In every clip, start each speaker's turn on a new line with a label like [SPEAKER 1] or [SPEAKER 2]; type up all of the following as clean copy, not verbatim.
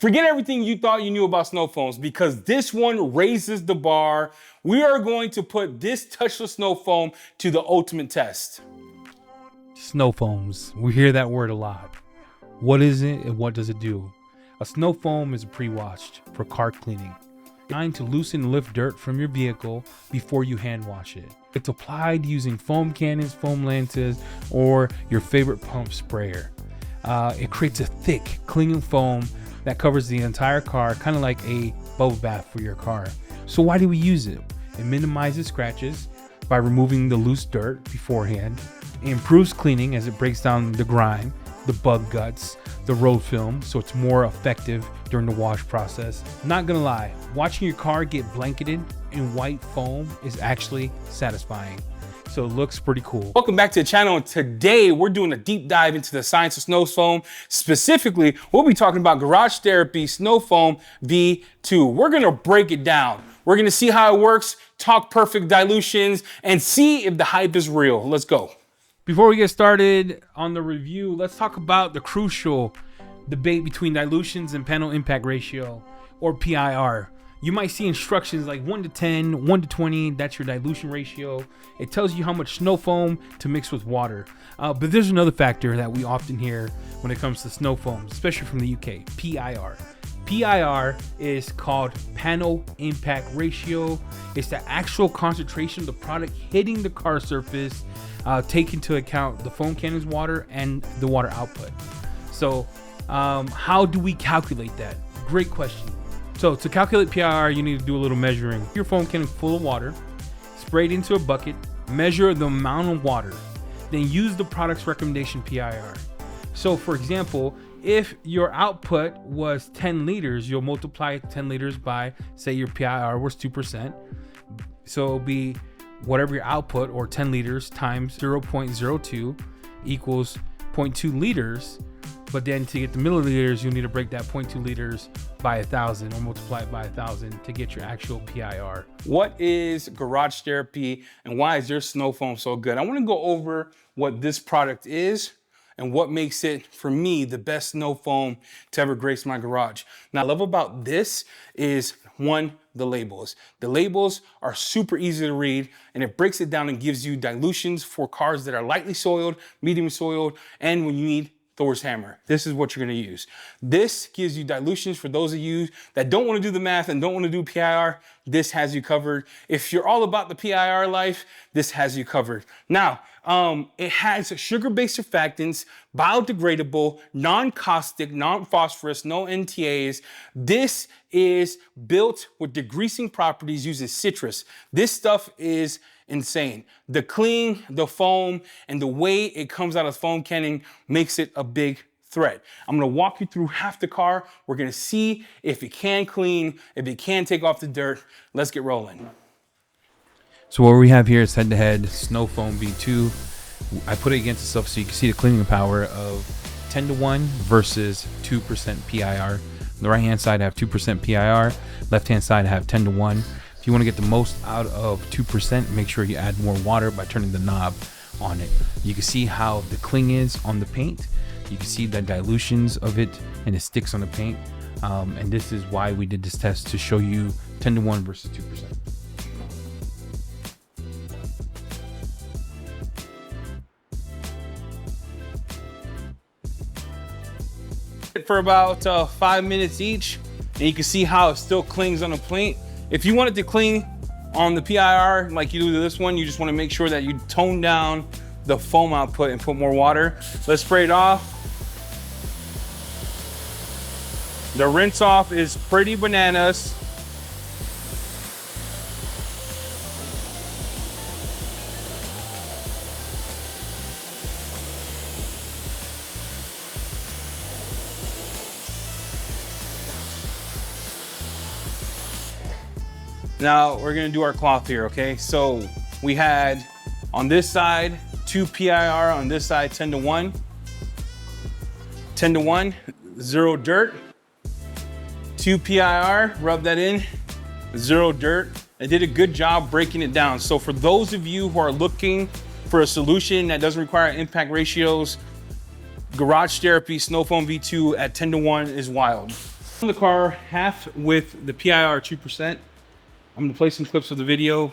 [SPEAKER 1] Forget everything you thought you knew about snow foams because this one raises the bar. We are going to put this touchless snow foam to the ultimate test.
[SPEAKER 2] Snow foams. We hear that word a lot. What is it and what does it do? A snow foam is pre-washed for car cleaning, designed to loosen and lift dirt from your vehicle before you hand wash it. It's applied using foam cannons, foam lances, or your favorite pump sprayer. It creates a thick, clinging foam that covers the entire car, kind of like a bubble bath for your car. So why do we use it? It minimizes scratches by removing the loose dirt beforehand. It improves cleaning as it breaks down the grime, the bug guts, the road film, so it's more effective during the wash process. Not gonna lie, watching your car get blanketed in white foam is actually satisfying. So it looks pretty cool.
[SPEAKER 1] Welcome back to the channel, and today we're doing a deep dive into the science of snow foam. Specifically, we'll be talking about Garage Therapy Snow Foam V2. We're gonna break it down. We're gonna see how it works, talk perfect dilutions, and see if the hype is real. Let's go.
[SPEAKER 2] Before we get started on the review, let's talk about the crucial debate between dilutions and panel impact ratio, or PIR. You might see instructions like 1 to 10, 1 to 20, that's your dilution ratio. It tells you how much snow foam to mix with water. But there's another factor that we often hear when it comes to snow foam, especially from the UK, PIR. PIR is called panel impact ratio. It's the actual concentration of the product hitting the car surface, take into account the foam cannon's water and the water output. So how do we calculate that? Great question. So to calculate PIR, you need to do a little measuring. Your foam cannon full of water, spray it into a bucket, measure the amount of water, then use the product's recommendation PIR. So for example, if your output was 10 liters, you'll multiply 10 liters by, say your PIR was 2%. So it'll be whatever your output, or 10 liters times 0.02 equals 0.2 liters. But then to get the milliliters, you'll need to break that 0.2 liters by 1,000 or multiply it by 1,000 to get your actual PIR.
[SPEAKER 1] What is Garage Therapy and why is their snow foam so good? I want to go over what this product is and what makes it, for me, the best snow foam to ever grace my garage. Now, what I love about this is, one, the labels. The labels are super easy to read, and it breaks it down and gives you dilutions for cars that are lightly soiled, medium soiled, and when you need Thor's hammer. This is what you're gonna use. This gives you dilutions for those of you that don't wanna do the math and don't wanna do PIR. This has you covered. If you're all about the PIR life, this has you covered. Now, it has sugar-based surfactants, biodegradable, non-caustic, non-phosphorus, no NTAs. This is built with degreasing properties, uses citrus. This stuff is insane. The cling, the foam, and the way it comes out of foam canning makes it a big threat. I'm gonna walk you through half the car. We're gonna see if it can clean, if it can take off the dirt. Let's get rolling.
[SPEAKER 2] So what we have here is head-to-head Snow Foam V2. I put it against itself so you can see the cleaning power of 10 to 1 versus 2% PIR. On the right-hand side, I have 2% PIR. Left-hand side, I have 10 to 1. If you want to get the most out of 2%, make sure you add more water by turning the knob on it. You can see how the cling is on the paint. You can see the dilutions of it, and it sticks on the paint. And this is why we did this test, to show you 10 to 1 versus 2%.
[SPEAKER 1] For about 5 minutes each, and you can see how it still clings on the paint. If you want it to cling on the PIR like you do to this one, you just want to make sure that you tone down the foam output and put more water. Let's spray it off. The rinse off is pretty bananas. Now we're gonna do our cloth here, okay? So we had on this side 2 PIR, on this side 10 to 1. 10 to 1, 0 dirt. 2 PIR, rub that in, 0 dirt. I did a good job breaking it down. So for those of you who are looking for a solution that doesn't require impact ratios, Garage Therapy Snow Foam V2 at 10 to 1 is wild. On the car, half with the PIR 2%. I'm gonna play some clips of the video.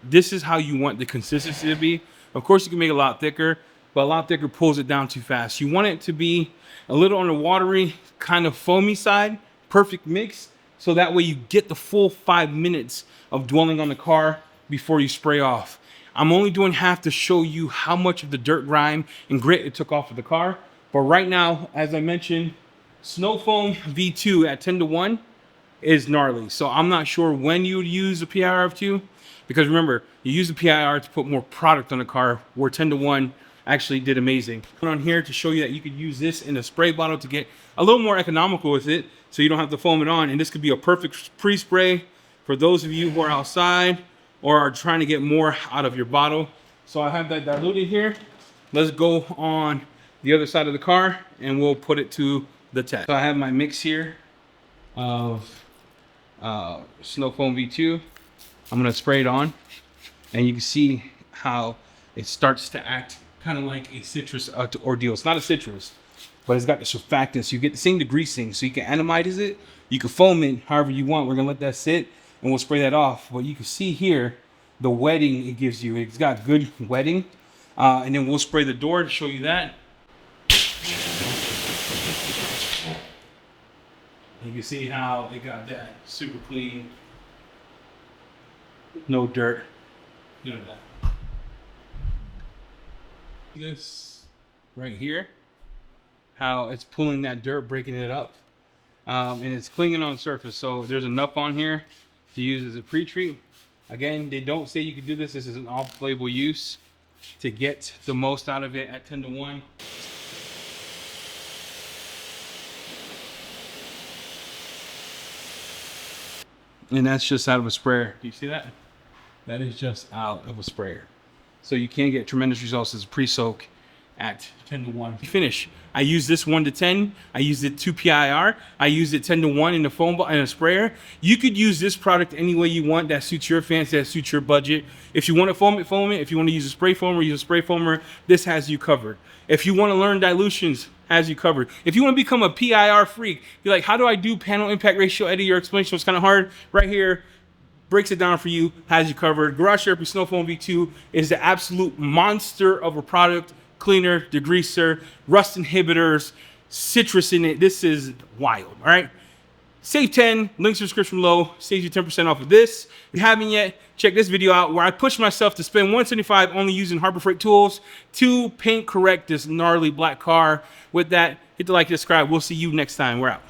[SPEAKER 1] This is how you want the consistency to be. Of course, you can make it a lot thicker, but a lot thicker pulls it down too fast. You want it to be a little on the watery, kind of foamy side, perfect mix, so that way you get the full 5 minutes of dwelling on the car before you spray off. I'm only doing half to show you how much of the dirt, grime, and grit it took off of the car. But right now, as I mentioned, Snowfoam V2 at 10-to-1 is gnarly. So I'm not sure when you would use a PIR of 2, because remember, you use the PIR to put more product on the car, where 10-to-1 actually did amazing. Put on here to show you that you could use this in a spray bottle to get a little more economical with it, so you don't have to foam it on. And this could be a perfect pre-spray for those of you who are outside or are trying to get more out of your bottle. So I have that diluted here. Let's go on the other side of the car and we'll put it to the test. So I have my mix here of Snowfoam V2. I'm gonna spray it on, and you can see how it starts to act kind of like a citrus ordeal. It's not a citrus, but it's got the surfactants. You get the same degreasing, so you can atomize it, you can foam it however you want. We're gonna let that sit and we'll spray that off. But you can see here the wetting it gives you. It's got good wetting, and then we'll spray the door to show you that. You can see how it got that super clean, no dirt, none of that. This right here, how it's pulling that dirt, breaking it up, and it's clinging on the surface. So there's enough on here to use as a pre-treat. Again, they don't say you can do this. This is an off-label use to get the most out of it at 10-to-1. And that's just out of a sprayer. Do you see that? That is just out of a sprayer. So you can get tremendous results as a pre-soak at 10-to-1. Finish. I use this 1-to-10. I used it 2 PIR. I used it 10-to-1 in the foam in a sprayer. You could use this product any way you want that suits your fancy, that suits your budget. If you want to foam it, foam it. If you want to use a spray foamer, use a spray foamer. This has you covered. If you want to learn dilutions, has you covered. If you want to become a PIR freak, be like, how do I do panel impact ratio? Eddie, your explanation was kind of hard. Right here, breaks it down for you, has you covered. Garage Therapy Snowfoam V2 is the absolute monster of a product. Cleaner, degreaser, rust inhibitors, citrus in it. This is wild, all right? Save 10, links in the description below, saves you 10% off of this. If you haven't yet, check this video out where I push myself to spend $175 only using Harbor Freight tools to paint correct this gnarly black car. With that, hit the like, subscribe. We'll see you next time. We're out.